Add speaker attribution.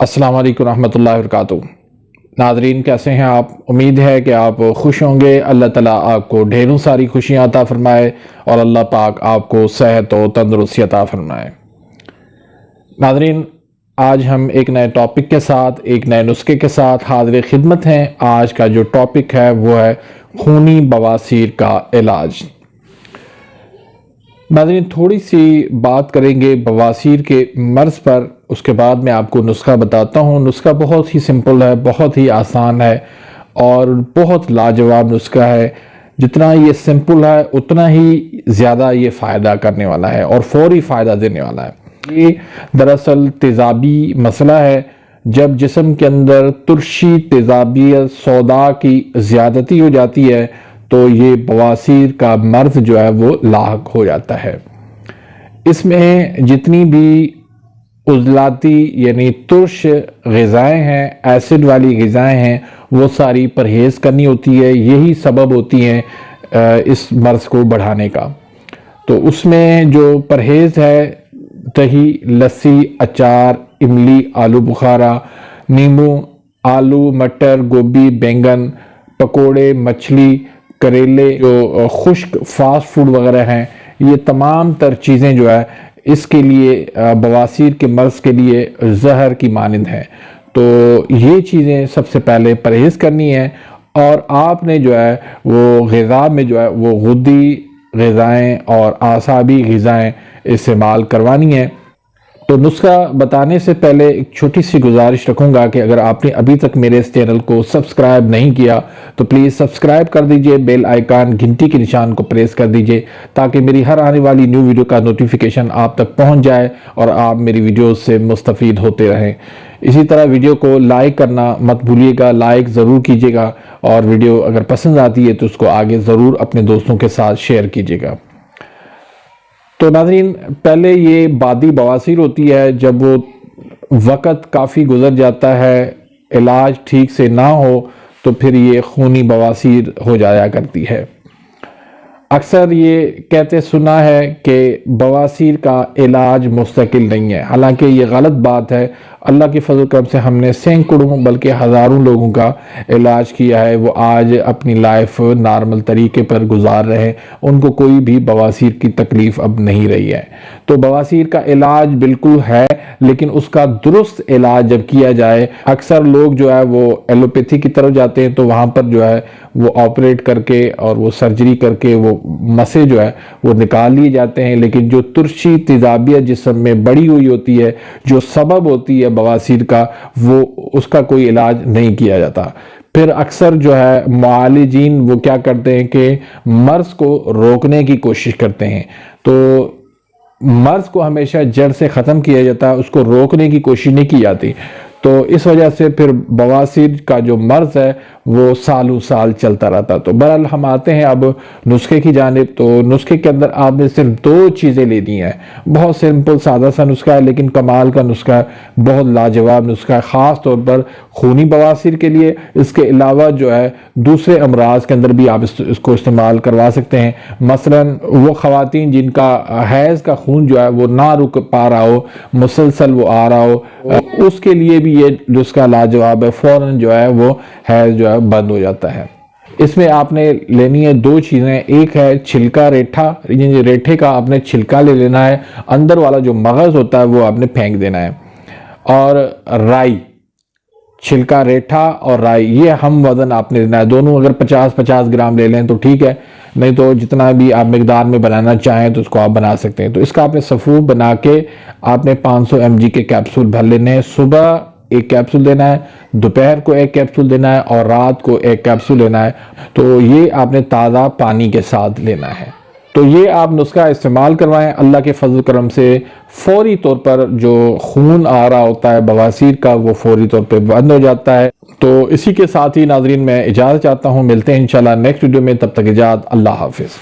Speaker 1: अस्सलाम वालेकुम रहमतुल्लाहि व बरकातुहू। नाज़रीन, कैसे हैं आप? उम्मीद है कि आप खुश होंगे। अल्लाह ताला आपको ढेरों सारी खुशियाँ अता फरमाए और अल्लाह पाक आपको सेहत और तंदुरुस्ती अता फरमाए। नाज़रीन, आज हम एक नए टॉपिक के साथ, एक नए नुस्खे के साथ हाज़िर खिदमत हैं। आज का जो टॉपिक है वो है खूनी बवासीर का इलाज। नाज़रीन, थोड़ी सी बात करेंगे बवासीर के मर्ज़ पर, उसके बाद मैं आपको नुस्खा बताता हूँ। नुस्खा बहुत ही सिंपल है, बहुत ही आसान है और बहुत लाजवाब नुस्खा है। जितना ये सिंपल है उतना ही ज़्यादा ये फ़ायदा करने वाला है और फौरी फ़ायदा देने वाला है। ये दरअसल तेज़ाबी मसला है। जब जिस्म के अंदर तुरशी, तेज़ाबियत, सौदा की ज़्यादती हो जाती है तो ये बवासीर का मर्ज़ जो है वो लाहक हो जाता है। इसमें जितनी भी उज़लाती यानी तुर्श ग़िज़ाएँ हैं, एसिड वाली ग़िज़ाएँ हैं, वो सारी परहेज़ करनी होती है। यही सबब होती हैं इस मर्ज़ को बढ़ाने का। तो उसमें जो परहेज़ है, दही, लस्सी, अचार, इमली, आलू बुखारा, नींबू, आलू, मटर, गोभी, बैंगन, पकोड़े, मछली, करेले, जो खुश्क फास्ट फूड वगैरह हैं, ये तमाम तर चीज़ें जो है इसके लिए बवासीर के मर्ज़ के लिए जहर की मानिंद है। तो ये चीज़ें सबसे पहले परहेज़ करनी है और आपने जो है वो ग़िज़ा में जो है वो गुद्दी ग़िज़ाएँ और आसाबी ग़िज़ाएँ इस्तेमाल करवानी है। तो नुस्खा बताने से पहले एक छोटी सी गुजारिश रखूंगा कि अगर आपने अभी तक मेरे इस चैनल को सब्सक्राइब नहीं किया तो प्लीज़ सब्सक्राइब कर दीजिए, बेल आइकन घंटी के निशान को प्रेस कर दीजिए ताकि मेरी हर आने वाली न्यू वीडियो का नोटिफिकेशन आप तक पहुंच जाए और आप मेरी वीडियोस से मुस्तफ़ीद होते रहें। इसी तरह वीडियो को लाइक करना मत भूलिएगा, लाइक ज़रूर कीजिएगा और वीडियो अगर पसंद आती है तो उसको आगे ज़रूर अपने दोस्तों के साथ शेयर कीजिएगा। तो नाज़रीन, पहले ये बादी बवासीर होती है। जब वो वक़्त काफ़ी गुज़र जाता है, इलाज ठीक से ना हो तो फिर ये खूनी बवासीर हो जाया करती है। अक्सर ये कहते सुना है कि बवासीर का इलाज मुस्तकिल नहीं है, हालांकि ये गलत बात है। अल्लाह के फजल करम से हमने सैकड़ों बल्कि हज़ारों लोगों का इलाज किया है। वो आज अपनी लाइफ नॉर्मल तरीके पर गुजार रहे हैं, उनको कोई भी बवासीर की तकलीफ़ अब नहीं रही है। तो बवासीर का इलाज बिल्कुल है, लेकिन उसका दुरुस्त इलाज जब किया जाए, अक्सर लोग जो है वो एलोपैथी की तरफ जाते हैं तो वहाँ पर जो है वो ऑपरेट करके और वो सर्जरी करके वो मसे जो है वो निकाल लिए जाते हैं। लेकिन जो तुरशी तेज़ाबियत जिस्म में बड़ी हुई होती है, जो सबब होती है बवासीर का, वो उसका कोई इलाज नहीं किया जाता। फिर अक्सर जो है मुआलिजीन वो क्या करते हैं कि मर्ज़ को रोकने की कोशिश करते हैं। तो मर्ज़ को हमेशा जड़ से ख़त्म किया जाता है, उसको रोकने की कोशिश नहीं की जाती। तो इस वजह से फिर बवासीर का जो मर्ज़ है वो सालों साल चलता रहता। तो बहरहाल हम आते हैं अब नुस्खे की जानिब। तो नुस्खे के अंदर आपने सिर्फ दो चीज़ें लेनी है। बहुत सिंपल सादा सा नुस्खा है, लेकिन कमाल का नुस्खा है, बहुत लाजवाब नुस्खा है, ख़ास तौर पर खूनी बवासीर के लिए। इसके अलावा जो है दूसरे अमराज के अंदर भी आप इसको इस्तेमाल करवा सकते हैं। मसलन वो ख़वातीन जिनका हैज़ का खून जो है वो ना रुक पा रहा हो, मुसलसल वो आ रहा हो, उसके लिए भी ये नुस्खा लाजवाब है। फ़ौरन जो है वो हैज़ जो है बंद हो जाता है। इसमें आपने लेनी है दो चीज़ें। एक है छिलका रेठा, रेठे का आपने छिलका ले लेना है, अंदर वाला जो मगज़ होता है वो आपने फेंक देना है। और राई, छिलका रेठा और राई, ये हम वज़न आपने लेना है। दोनों अगर 50-50 ग्राम ले लें तो ठीक है, नहीं तो जितना भी आप मिकदार में बनाना चाहें तो उसको आप बना सकते हैं। तो इसका आपने सफ़ूफ बना के आपने 500 mg के कैप्सूल भर लेने हैं। सुबह एक कैप्सूल देना है, दोपहर को एक कैप्सूल देना है और रात को एक कैप्सूल लेना है। तो ये आपने ताज़ा पानी के साथ लेना है। तो ये आप नुस्खा इस्तेमाल करवाएं। अल्लाह के फजल करम से फौरी तौर पर जो खून आ रहा होता है बवासीर का वो फौरी तौर पर बंद हो जाता है। तो इसी के साथ ही नाजरीन मैं इजाज़त चाहता हूँ। मिलते हैं इंशाल्लाह नेक्स्ट वीडियो में, तब तक इजाज़त, अल्लाह हाफिज़।